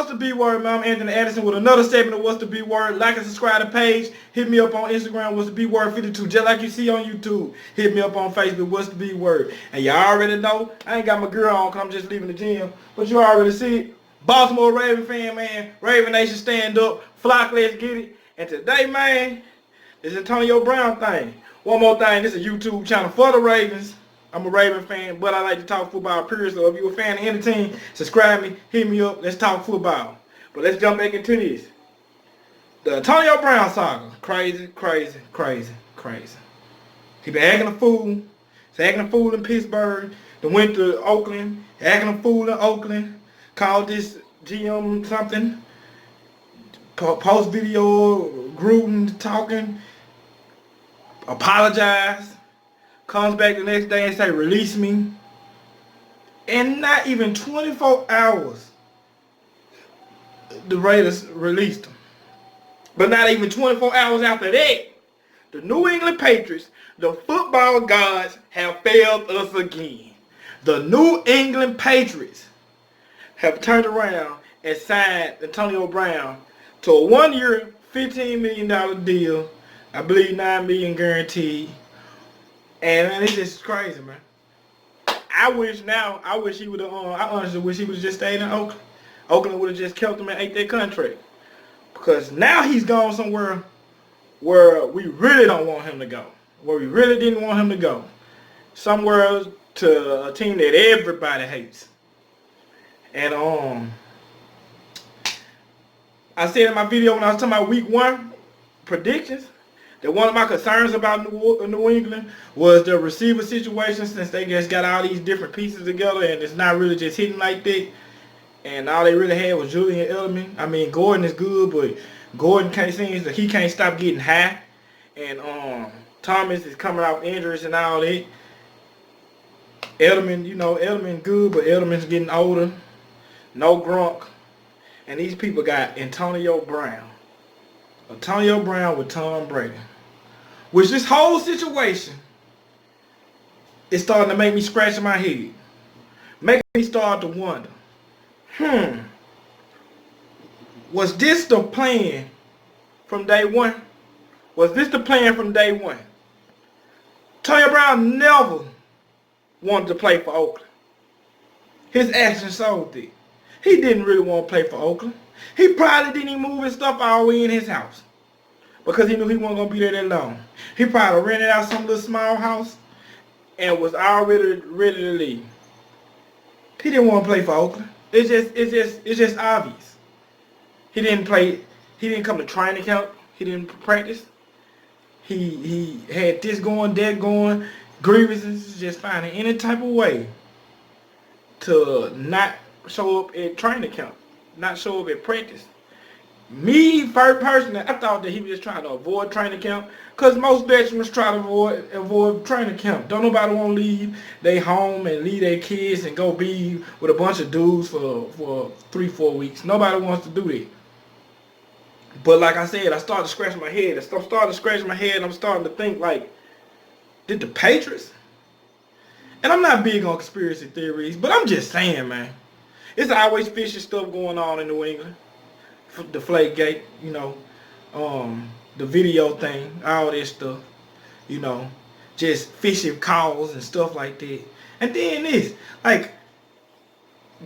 What's the B word, man? I'm Anthony Addison with another segment of What's the B word. Like and subscribe to the page. Hit me up on Instagram, What's the B word 52. Just like you see on YouTube. Hit me up on Facebook, What's the B word. And y'all already know, I ain't got my girl on because I'm just leaving the gym. But you already see it. Baltimore Raven fan, man. Raven Nation stand up. Flock, let's get it. And today, man, this Antonio Brown thing. One more thing, this is a YouTube channel for the Ravens. I'm a Raven fan, but I like to talk football, period. So if you're a fan of any team, subscribe me, hit me up, let's talk football. But let's jump back into this. The Antonio Brown saga. Crazy, crazy, crazy, crazy. He been acting a fool. He's acting a fool in Pittsburgh. Then went to Oakland, acting a fool in Oakland. Called this GM something. Post video, Gruden talking. Apologize. Comes back the next day and say, release me. And not even 24 hours, the Raiders released him. But not even 24 hours after that, the New England Patriots, the football gods, have failed us again. The New England Patriots have turned around and signed Antonio Brown to a 1-year, $15 million deal. I believe $9 million guaranteed. And man, it's just crazy, man. I wish he would have, I honestly wish he would have just stayed in Oakland. Oakland would have just kept him and ate their contract. Because now he's gone somewhere where we really don't want him to go. Where we really didn't want him to go. Somewhere else to a team that everybody hates. And I said in my video when I was talking about week 1 predictions, that one of my concerns about New England was the receiver situation, since they just got all these different pieces together and it's not really just hitting like that. And all they really had was Julian Edelman. I mean, Gordon is good, but Gordon he can't stop getting high. And Thomas is coming off injuries and all that. Edelman, Edelman good, but Edelman's getting older. No Gronk. And these people got Antonio Brown. Antonio Brown with Tom Brady. Which this whole situation is starting to make me scratch my head. Making me start to wonder. Was this the plan from day one? Was this the plan from day one? Antonio Brown never wanted to play for Oakland. His actions showed it. He didn't really want to play for Oakland. He probably didn't even move his stuff all the way in his house because he knew he wasn't going to be there that long. He probably rented out some little small house and was already ready to leave. He didn't want to play for Oakland. It's just obvious. He didn't play. He didn't come to training camp. He didn't practice. He had this going, that going, grievances, just finding any type of way to not show up at training camp. Not show up at practice. Me, personally, I thought that he was just trying to avoid training camp, because most veterans try to avoid training camp. Don't nobody want to leave they home and leave their kids and go be with a bunch of dudes for 3-4 weeks. Nobody wants to do that. But like I said, I started scratching my head. I'm starting to think, like, did the Patriots? And I'm not big on conspiracy theories, but I'm just saying, man. It's always fishy stuff going on in New England. The Flakegate, the video thing, all this stuff, just fishy calls and stuff like that. And then this, like,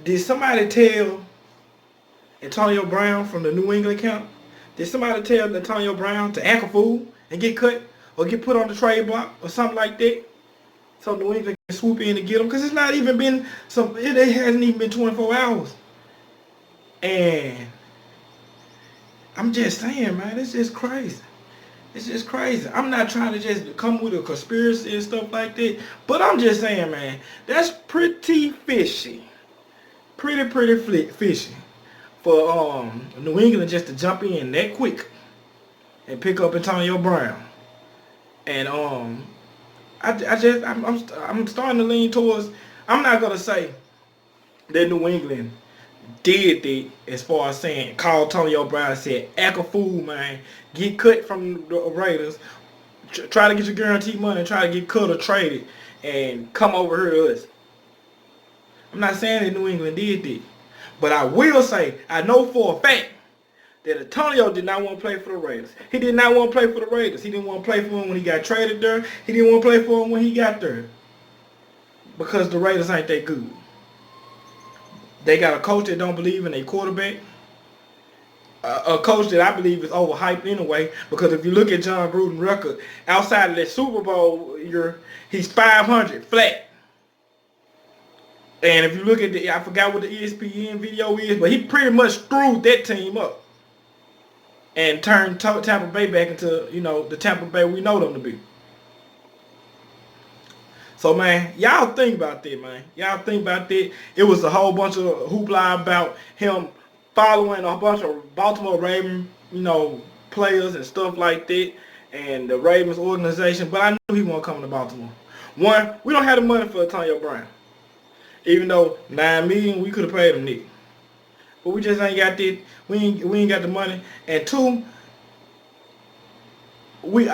did somebody tell Antonio Brown from the New England camp? Did somebody tell Antonio Brown to act a fool and get cut or get put on the trade block or something like that? So New England can swoop in and get him, because it's not even been it hasn't even been 24 hours. And I'm just saying, man, it's just crazy. It's just crazy. I'm not trying to just come with a conspiracy and stuff like that, but I'm just saying, man, that's pretty fishy. Pretty fishy for New England just to jump in that quick and pick up Antonio Brown. And I'm starting to lean towards, I'm not going to say that New England did that as far as saying, call Antonio Brown and said, act a fool, man. Get cut from the Raiders. Try to get your guaranteed money and try to get cut or traded and come over here to us. I'm not saying that New England did that. But I will say, I know for a fact that Antonio did not want to play for the Raiders. He did not want to play for the Raiders. He didn't want to play for them when he got traded there. He didn't want to play for them when he got there. Because the Raiders ain't that good. They got a coach that don't believe in a quarterback. A coach that I believe is overhyped anyway. Because if you look at John Gruden's record, outside of that Super Bowl year, he's 500 flat. And if you look at I forgot what the ESPN video is, but he pretty much screwed that team up. And turned Tampa Bay back into, the Tampa Bay we know them to be. So, man, y'all think about that, man. Y'all think about that. It was a whole bunch of hoopla about him following a bunch of Baltimore Ravens, players and stuff like that, and the Ravens organization. But I knew he wasn't coming to Baltimore. One, we don't have the money for Antonio Brown. Even though $9 million, we could have paid him Nick. But we just ain't got that. We ain't got the money. And two, we need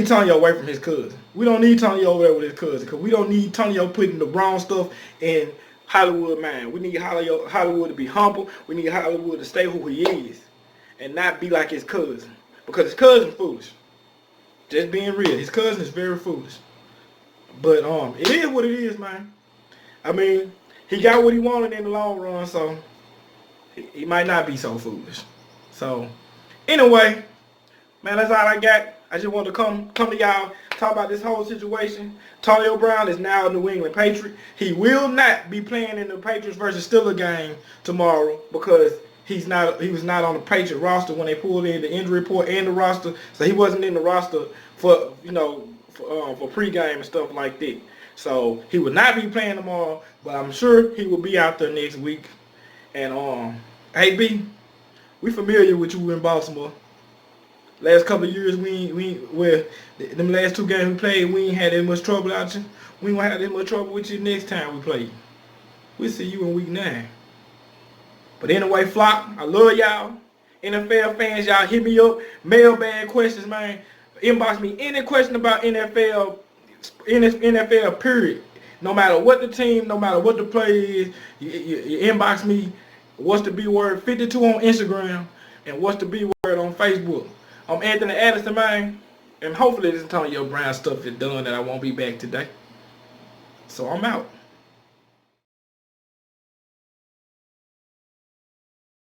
Tonyo away from his cousin. We don't need Tonyo over there with his cousin, because we don't need Tonyo putting the wrong stuff in Hollywood mind. We need Hollywood to be humble. We need Hollywood to stay who he is and not be like his cousin, because his cousin's foolish. Just being real, his cousin is very foolish. But it is what it is, man. I mean, he got what he wanted in the long run, so he might not be so foolish. So, anyway, man, that's all I got. I just wanted to come to y'all, talk about this whole situation. Antonio Brown is now a New England Patriot. He will not be playing in the Patriots versus Steelers game tomorrow, because he was not on the Patriot roster when they pulled in the injury report and the roster. So he wasn't in the roster for for pregame and stuff like that. So he will not be playing tomorrow, but I'm sure he will be out there next week. And hey B, we familiar with you in Baltimore. Last couple of years, them last 2 games we played, we ain't had that much trouble out you. We ain't gonna have that much trouble with you next time we play. We'll see you in week 9. But anyway, Flock, I love y'all. NFL fans, y'all hit me up. Mailbag questions, man. Inbox me any question about NFL period. No matter what the team, no matter what the play is, you inbox me. What's the B word 52 on Instagram, and what's the B word on Facebook. I'm Anthony Addison, man, and hopefully this Antonio Brown stuff is done that I won't be back today. So I'm out.